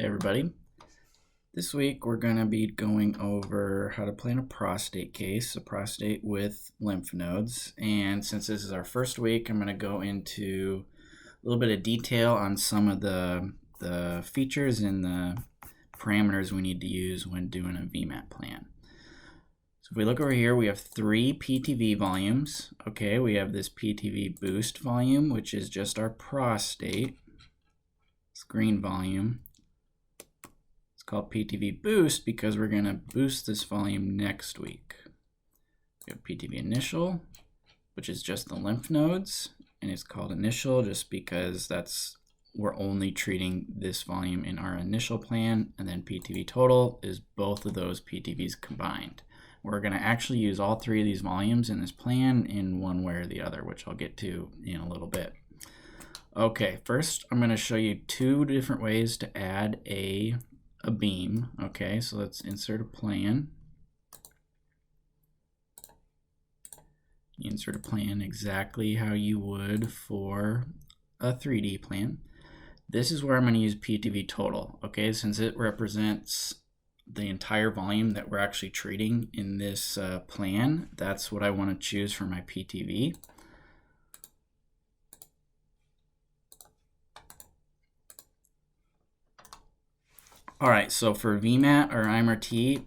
everybody. This week we're going to be going over how to plan a prostate case, a prostate with lymph nodes. And since this is our first week, I'm going to go into a little bit of detail on some of the features and the parameters we need to use when doing a VMAT plan. So if we look over here, we have 3 PTV volumes. Okay, we have this PTV boost volume, which is just our prostate. It's green volume. It's called PTV boost because we're going to boost this volume next week. We have PTV initial, which is just the lymph nodes, and it's called initial just because we're only treating this volume in our initial plan, and then PTV total is both of those PTVs combined. We're going to actually use all 3 of these volumes in this plan in one way or the other, which I'll get to in a little bit. Okay, first I'm going to show you 2 different ways to add a beam. Okay, so let's insert a plan. You insert a plan exactly how you would for a 3D plan. This is where I'm going to use PTV total. Okay, since it represents the entire volume that we're actually treating in this plan, that's what I want to choose for my PTV. All right, so for VMAT or IMRT,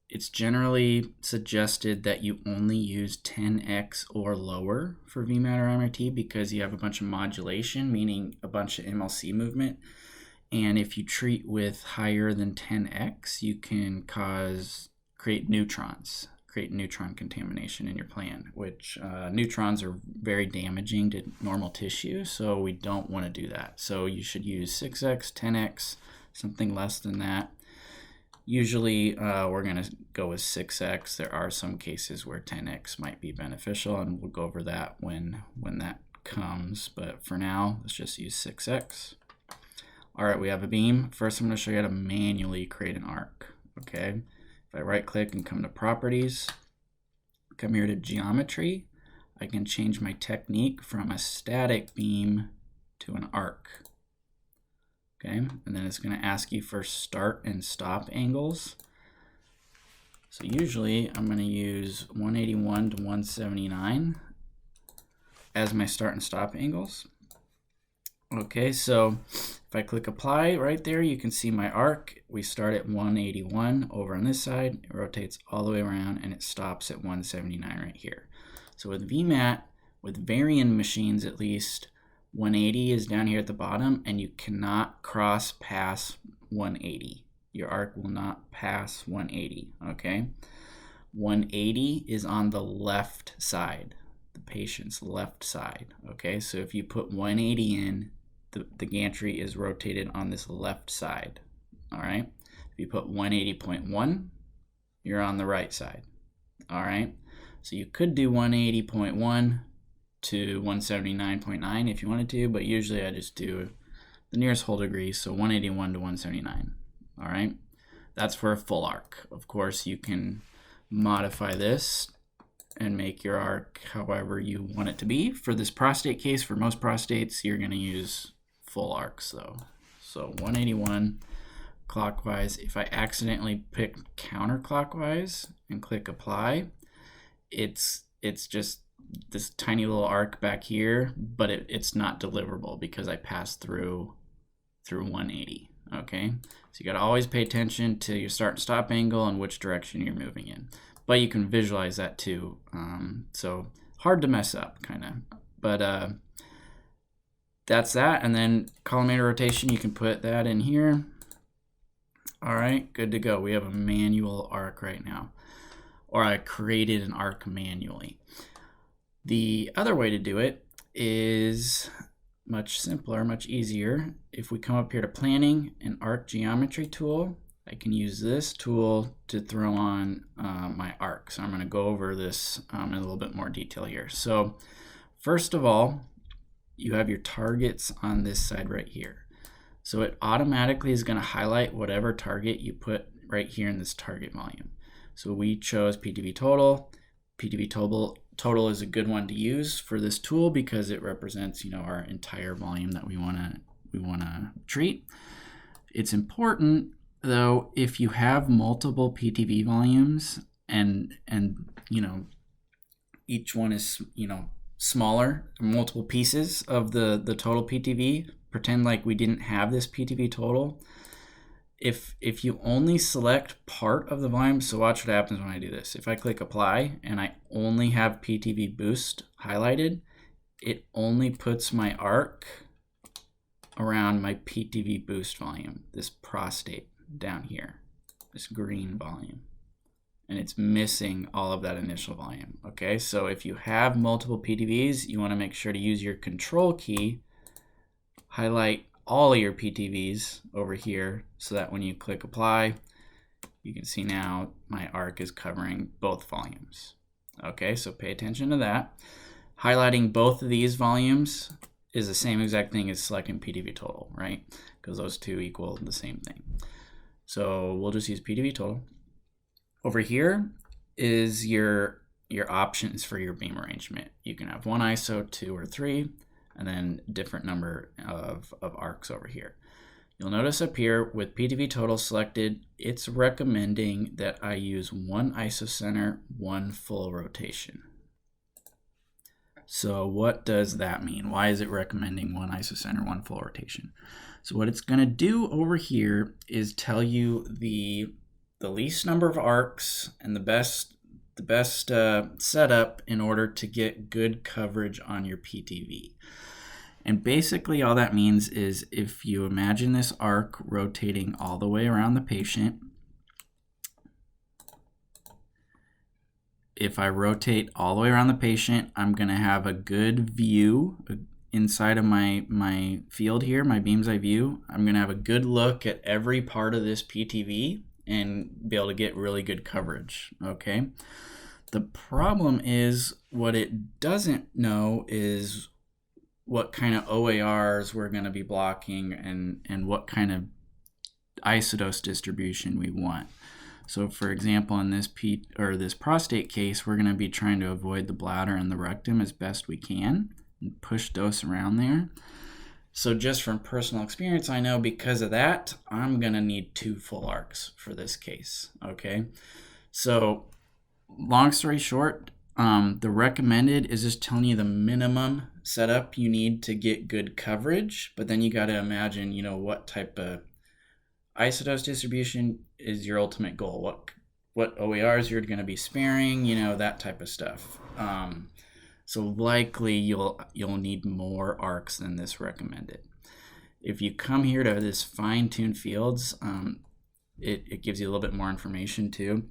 it's generally suggested that you only use 10x or lower for VMAT or IMRT because you have a bunch of modulation, meaning a bunch of MLC movement. And if you treat with higher than 10x, you can create neutron contamination in your plan, which neutrons are very damaging to normal tissue, so we don't want to do that. So you should use 6x, 10x, something less than that. Usually we're going to go with 6x. There are some cases where 10x might be beneficial, and we'll go over that when that comes. But for now, let's just use 6x. All right, we have a beam. First, I'm going to show you how to manually create an arc. Okay. If I right click and come to properties, come here to geometry, I can change my technique from a static beam to an arc. Okay, and then it's going to ask you for start and stop angles. So usually I'm going to use 181 to 179 as my start and stop angles. Okay, so if I click apply right there, you can see my arc. We start at 181 over on this side, it rotates all the way around, and it stops at 179 right here. So with VMAT, with varying machines at least, 180 is down here at the bottom, and you cannot cross past 180. Your arc will not pass 180, okay? 180 is on the left side, the patient's left side, okay? So if you put 180 in, the gantry is rotated on this left side, all right? If you put 180.1, you're on the right side, all right? So you could do 180.1 to 179.9 if you wanted to, but usually I just do the nearest whole degree, so 181 to 179, all right? That's for a full arc. Of course, you can modify this and make your arc however you want it to be. For this prostate case, for most prostates, you're going to use full arcs though. So 181 clockwise. If I accidentally pick counterclockwise and click apply, it's just this tiny little arc back here, but it's not deliverable because I passed through 180. Okay, so you got to always pay attention to your start and stop angle and which direction you're moving in. But you can visualize that too. So hard to mess up, kind of. But that's that. And then collimator rotation, you can put that in here. All right, good to go. We have a manual arc right now. Or I created an arc manually. The other way to do it is much simpler, much easier. If we come up here to planning and arc geometry tool, I can use this tool to throw on my arc. So I'm going to go over this in a little bit more detail here. So first of all, you have your targets on this side right here. So it automatically is going to highlight whatever target you put right here in this target volume. So we chose PTV total. PTV total is a good one to use for this tool because it represents, our entire volume that we want to we want to treat. It's important, though, if you have multiple PTV volumes and you know, each one is, you know, smaller, multiple pieces of the total PTV, pretend like we didn't have this PTV total. If you only select part of the volume, so watch what happens when I do this. If I click apply and I only have PTV boost highlighted, it only puts my arc around my PTV boost volume, this prostate down here, this green volume. And it's missing all of that initial volume, okay? So if you have multiple PTVs, you wanna make sure to use your control key, highlight all of your PTVs over here so that when you click apply, you can see now my arc is covering both volumes. Okay, so pay attention to that. Highlighting both of these volumes is the same exact thing as selecting PTV total, right? Because those two equal the same thing. So we'll just use PTV total. Over here is your options for your beam arrangement. You can have 1 ISO, 2, or 3, and then different number of arcs over here. You'll notice up here with PTV total selected, it's recommending that I use 1 isocenter, 1 full rotation. So what does that mean? Why is it recommending 1 isocenter, 1 full rotation? So what it's gonna do over here is tell you the least number of arcs and the best setup in order to get good coverage on your PTV. And basically all that means is if you imagine this arc rotating all the way around the patient, if I rotate all the way around the patient, I'm gonna have a good view inside of my field here, my beam's eye view. I'm gonna have a good look at every part of this PTV and be able to get really good coverage, okay? The problem is what it doesn't know is what kind of OARs we're going to be blocking and what kind of isodose distribution we want. So for example, in this prostate case, we're going to be trying to avoid the bladder and the rectum as best we can and push dose around there. So just from personal experience, I know because of that, I'm gonna need 2 full arcs for this case, okay? So long story short, the recommended is just telling you the minimum setup you need to get good coverage, but then you gotta imagine, you know, what type of isodose distribution is your ultimate goal, what OARs you're gonna be sparing, you know, that type of stuff. So likely you'll need more arcs than this recommended. If you come here to this fine-tune fields, it gives you a little bit more information too.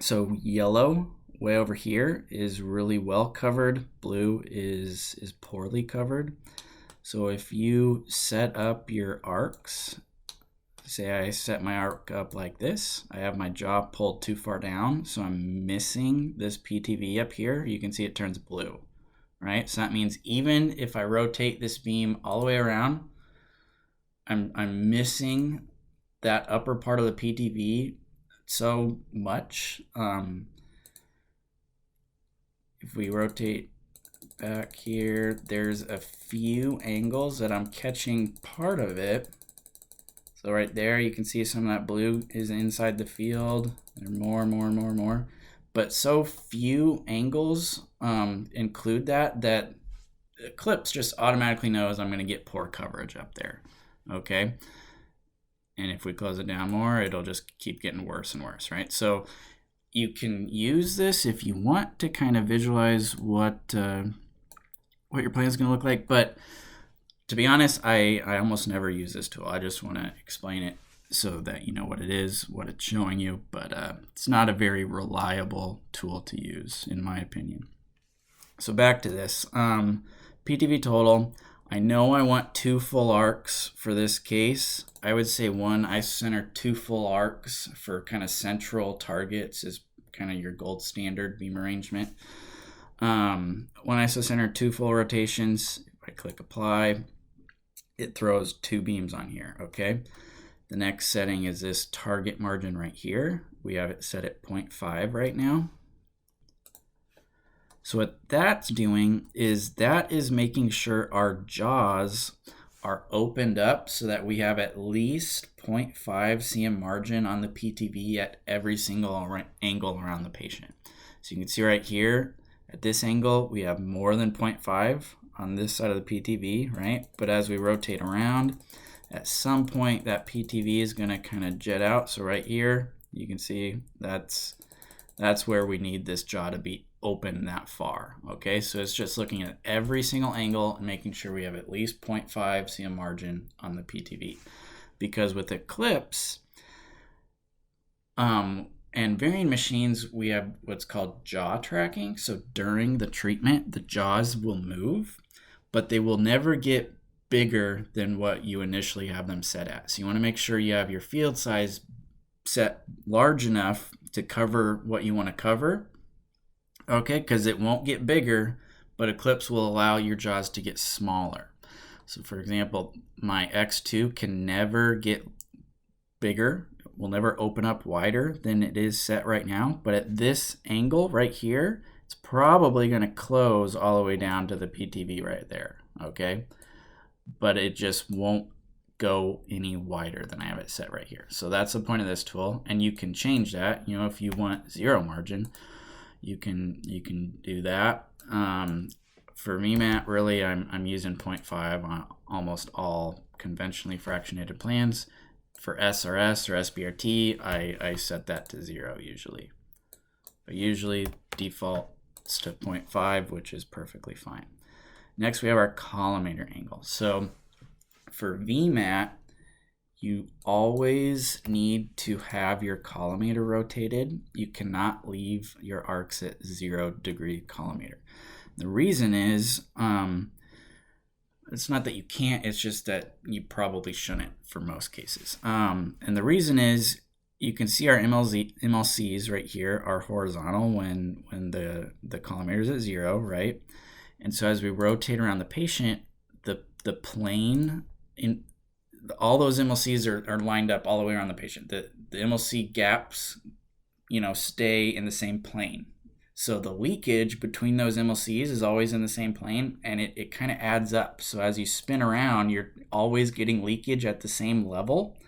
So yellow way over here is really well covered. Blue is poorly covered. So if you set up your arcs, say I set my arc up like this, I have my jaw pulled too far down, so I'm missing this PTV up here. You can see it turns blue, right? So that means even if I rotate this beam all the way around, I'm missing that upper part of the PTV so much. If we rotate back here, there's a few angles that I'm catching part of it. So right there, you can see some of that blue is inside the field. There are more. But so few angles include that Eclipse just automatically knows I'm going to get poor coverage up there, okay? And if we close it down more, it'll just keep getting worse and worse, right? So you can use this if you want to kind of visualize what your plan is going to look like, but to be honest, I almost never use this tool. I just want to explain it so that you know what it is, what it's showing you, but it's not a very reliable tool to use, in my opinion. So back to this. PTV total, I know I want 2 full arcs for this case. I would say 1 isocenter, 2 full arcs for kind of central targets is kind of your gold standard beam arrangement. 1 isocenter, 2 full rotations. If I click apply, it throws 2 beams on here, okay? The next setting is this target margin right here. We have it set at 0.5 right now. So what that's doing is that is making sure our jaws are opened up so that we have at least 0.5 cm margin on the PTV at every single angle around the patient. So you can see right here at this angle, we have more than 0.5 on this side of the PTV, right? But as we rotate around, at some point that PTV is going to kind of jet out. So right here, you can see that's where we need this jaw to be open that far. Okay, so it's just looking at every single angle and making sure we have at least 0.5 cm margin on the PTV. Because with Eclipse and varying machines, we have what's called jaw tracking. So during the treatment, the jaws will move, but they will never get bigger than what you initially have them set at. So you want to make sure you have your field size set large enough to cover what you want to cover. Okay, because it won't get bigger, but Eclipse will allow your jaws to get smaller. So for example, my X2 can never get bigger, will never open up wider than it is set right now. But at this angle right here, it's probably going to close all the way down to the PTV right there, okay? But it just won't go any wider than I have it set right here. So that's the point of this tool, and you can change that. You know, if you want zero margin, you can do that. For VMAT, really, I'm using 0.5 on almost all conventionally fractionated plans. For SRS or SBRT, I set that to 0 usually. But usually defaults to 0.5, which is perfectly fine. Next, we have our collimator angle. So for VMAT, you always need to have your collimator rotated. You cannot leave your arcs at 0 degree collimator. The reason is, it's not that you can't, it's just that you probably shouldn't for most cases. And the reason is, you can see our MLCs right here are horizontal when the collimator is at 0, right? And so as we rotate around the patient, the plane, in all those MLCs are lined up all the way around the patient. The MLC gaps, stay in the same plane. So the leakage between those MLCs is always in the same plane, and it kind of adds up. So as you spin around, you're always getting leakage at the same level,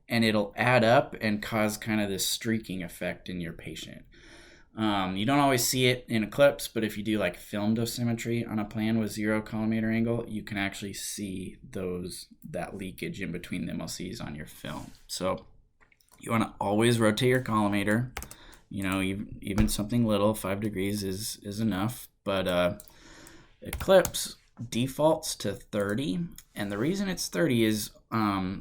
and it'll add up and cause kind of this streaking effect in your patient. You don't always see it in Eclipse, but if you do like film dosimetry on a plan with 0 collimator angle, you can actually see that leakage in between the MLCs on your film. So you want to always rotate your collimator. Even something little, 5 degrees is enough, but Eclipse defaults to 30, and the reason it's 30 is a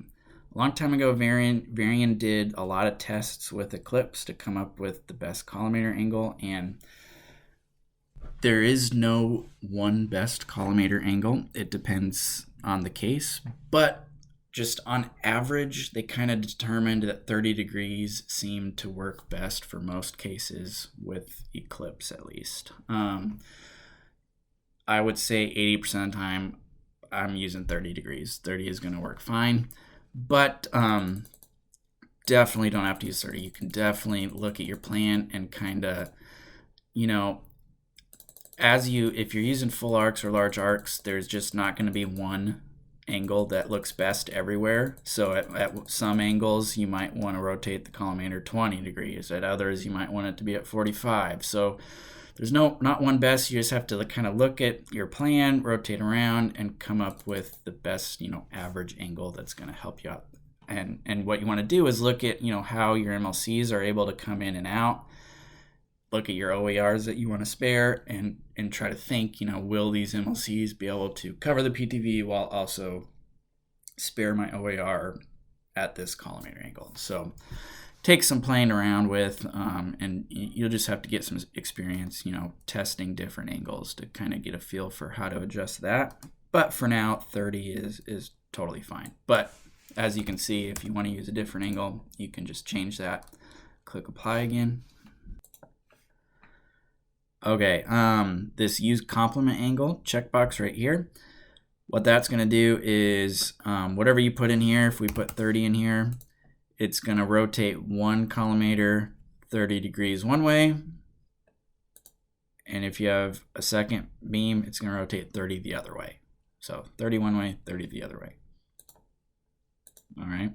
long time ago, Varian did a lot of tests with Eclipse to come up with the best collimator angle, and there is no one best collimator angle. It depends on the case, but just on average, they kind of determined that 30 degrees seemed to work best for most cases with Eclipse, at least. I would say 80% of the time I'm using 30 degrees. 30 is going to work fine, but definitely don't have to use 30. You can definitely look at your plan and kind of, if you're using full arcs or large arcs, there's just not going to be one angle that looks best everywhere. So at some angles, you might want to rotate the collimator 20 degrees. At others, you might want it to be at 45. So there's not one best. You just have to kind of look at your plan, rotate around, and come up with the best, average angle that's going to help you out. And what you want to do is look at, how your MLCs are able to come in and out. Look at your OARs that you want to spare and try to think, will these MLCs be able to cover the PTV while also spare my OAR at this collimator angle? So take some playing around with, and you'll just have to get some experience, testing different angles to kind of get a feel for how to adjust that. But for now, 30 is totally fine. But as you can see, if you want to use a different angle, you can just change that. Click apply again. Okay, this use complement angle checkbox right here. What that's going to do is whatever you put in here, if we put 30 in here, it's going to rotate one collimator 30 degrees one way. And if you have a second beam, it's going to rotate 30 the other way. So 30 one way, 30 the other way. All right.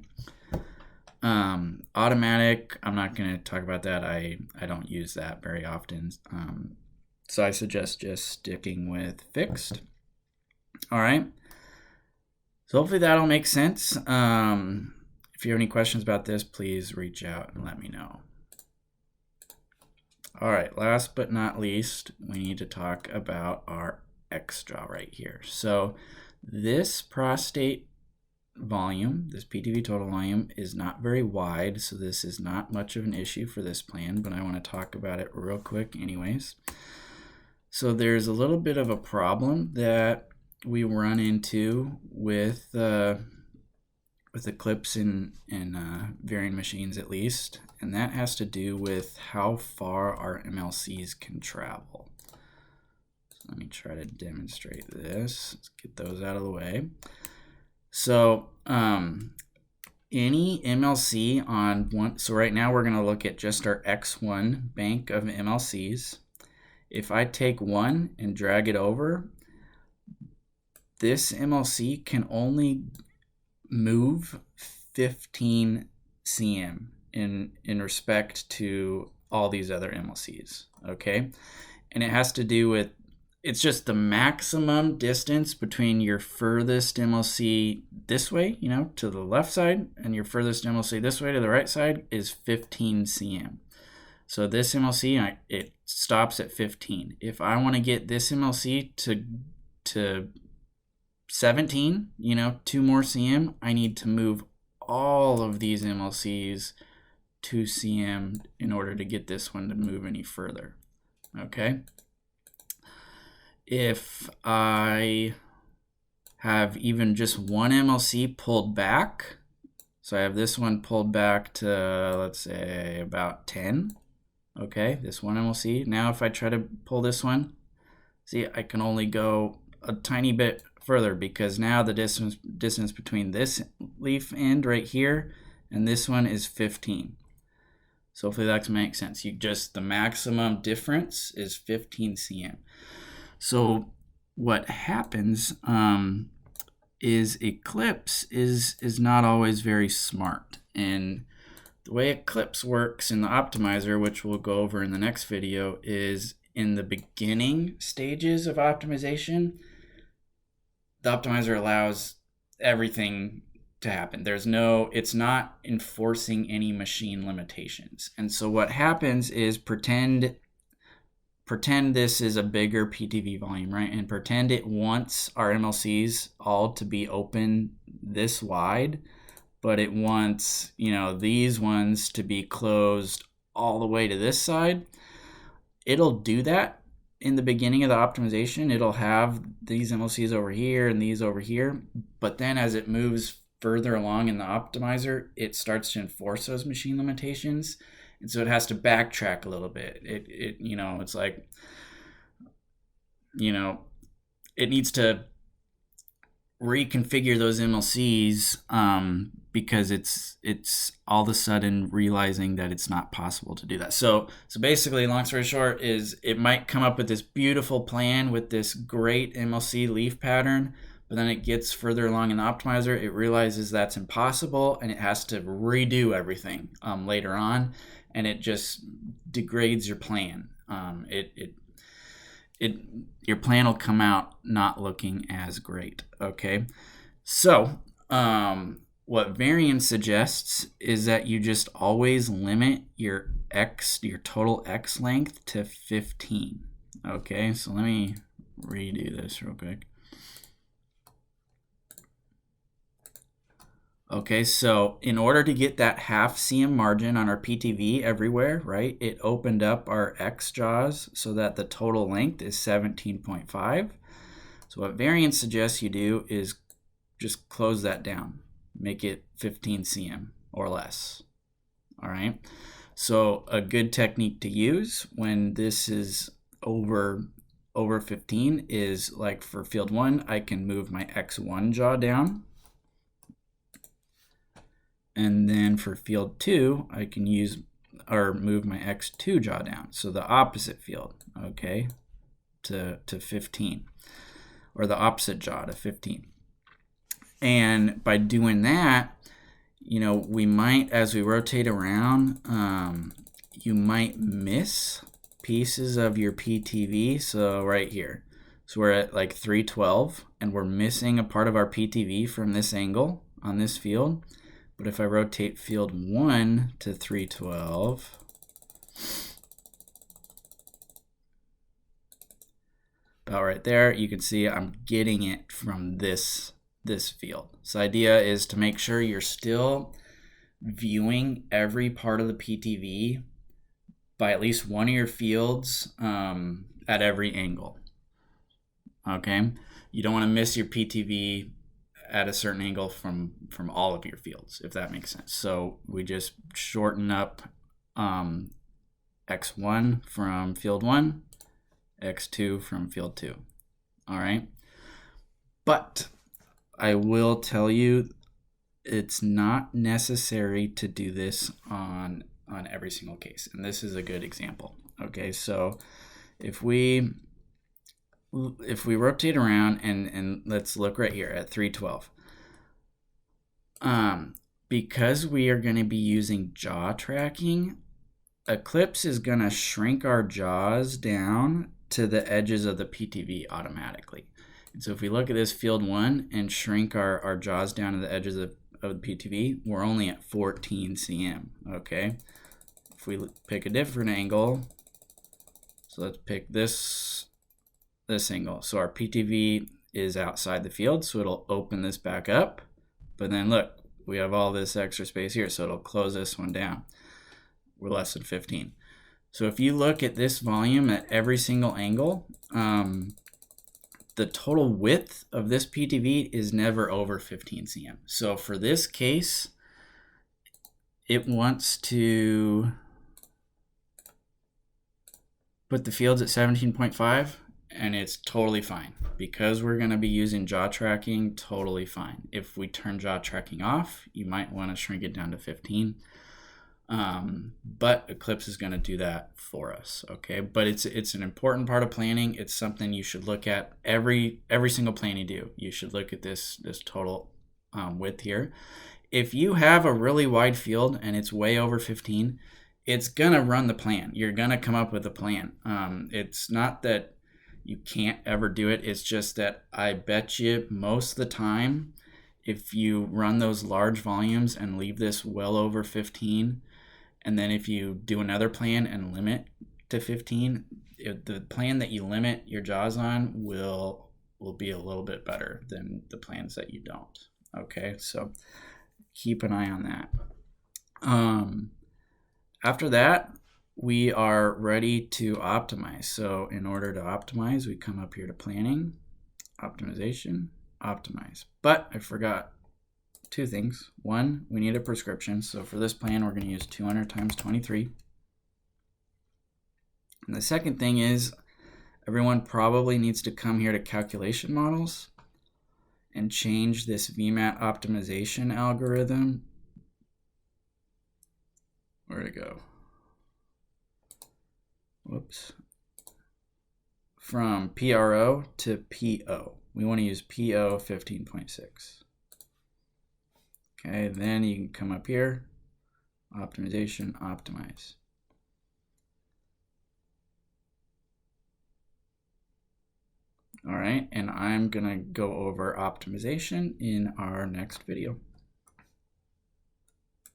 Automatic, I'm not going to talk about that. I don't use that very often. So I suggest just sticking with fixed. All right. So hopefully that'll make sense. If you have any questions about this, please reach out and let me know. All right, last but not least, we need to talk about our X jaw right here. So this prostate volume, this PTV total volume, is not very wide, so this is not much of an issue for this plan, but I want to talk about it real quick anyways. So there's a little bit of a problem that we run into with Eclipse and varying machines at least, and that has to do with how far our MLCs can travel. So let me try to demonstrate this. Let's get those out of the way. So any MLC on one, so right now we're going to look at just our X1 bank of MLCs. If I take one and drag it over, this MLC can only move 15 cm in respect to all these other MLCs, okay? And it has to do with, it's just the maximum distance between your furthest MLC this way, you know, to the left side, and your furthest MLC this way to the right side is 15 cm. So this MLC, it stops at 15. If I want to get this MLC to 17, you know, 2 more cm, I need to move all of these MLCs 2 cm in order to get this one to move any further, okay? If I have even just one MLC pulled back, so I have this one pulled back to, let's say, about 10, okay, this one MLC. Now if I try to pull this one, see, I can only go a tiny bit further because now the distance between this leaf end right here and this one is 15. So hopefully that makes sense. The maximum difference is 15 cm. So what happens is Eclipse is not always very smart. And the way Eclipse works in the optimizer, which we'll go over in the next video, is in the beginning stages of optimization, the optimizer allows everything to happen. It's not enforcing any machine limitations. And so what happens is pretend this is a bigger PTV volume, right? And pretend it wants our MLCs all to be open this wide, but it wants, you know, these ones to be closed all the way to this side. It'll do that in the beginning of the optimization. It'll have these MLCs over here and these over here, but then as it moves further along in the optimizer, it starts to enforce those machine limitations. And so it has to backtrack a little bit. It's like, you know, it needs to reconfigure those MLCs because it's all of a sudden realizing that it's not possible to do that. So basically, long story short, is it might come up with this beautiful plan with this great MLC leaf pattern, but then it gets further along in the optimizer, it realizes that's impossible, and it has to redo everything later on, and it just degrades your plan. Your plan will come out not looking as great, okay? So what Varian suggests is that you just always limit your total X length to 15, okay? So let me redo this real quick. Okay, so in order to get that half cm margin on our PTV everywhere, right, it opened up our X jaws so that the total length is 17.5. So what Varian suggests you do is just close that down, make it 15 cm or less. All right, so a good technique to use when this is over 15 is, like for field 1, I can move my X1 jaw down. And then for field 2, I can move my X2 jaw down. So the opposite field, okay, to 15. or the opposite jaw to 15. And by doing that, you know, we might, as we rotate around, you might miss pieces of your PTV. So right here, so we're at like 312, and we're missing a part of our PTV from this angle on this field. But if I rotate field 1 to 312, about right there, you can see I'm getting it from this field. So the idea is to make sure you're still viewing every part of the PTV by at least one of your fields at every angle. Okay, you don't want to miss your PTV at a certain angle from all of your fields, if that makes sense. So we just shorten up x1 from field 1, x2 from field 2. All right, but I will tell you, it's not necessary to do this on every single case, and this is a good example. Okay, so if we rotate around and let's look right here at 312, because we are going to be using jaw tracking, Eclipse is going to shrink our jaws down to the edges of the PTV automatically. And so if we look at this field 1 and shrink our jaws down to the edges of the PTV, we're only at 14 cm. Okay, if we pick a different angle, so let's pick this angle. So our PTV is outside the field, so it'll open this back up. But then look, we have all this extra space here, so it'll close this one down. We're less than 15. So if you look at this volume at every single angle, the total width of this PTV is never over 15 cm. So for this case, it wants to put the fields at 17.5, and it's totally fine. Because we're going to be using jaw tracking, totally fine. If we turn jaw tracking off, you might want to shrink it down to 15. But Eclipse is going to do that for us. Okay, but it's an important part of planning. It's something you should look at every single plan you do. You should look at this total width here. If you have a really wide field and it's way over 15, it's gonna run the plan. You're gonna come up with a plan. It's not that you can't ever do it. It's just that I bet you most of the time, if you run those large volumes and leave this well over 15, and then if you do another plan and limit to 15, the plan that you limit your jaws on will be a little bit better than the plans that you don't. Okay, so keep an eye on that. After that, we are ready to optimize. So in order to optimize, we come up here to planning, optimization, optimize. But I forgot two things. One, we need a prescription. So for this plan, we're going to use 200 times 23. And the second thing is, everyone probably needs to come here to calculation models and change this VMAT optimization algorithm. Where'd it go? Whoops. From PRO to PO. We want to use PO 15.6. Okay, then you can come up here, optimization, optimize. All right, and I'm gonna go over optimization in our next video.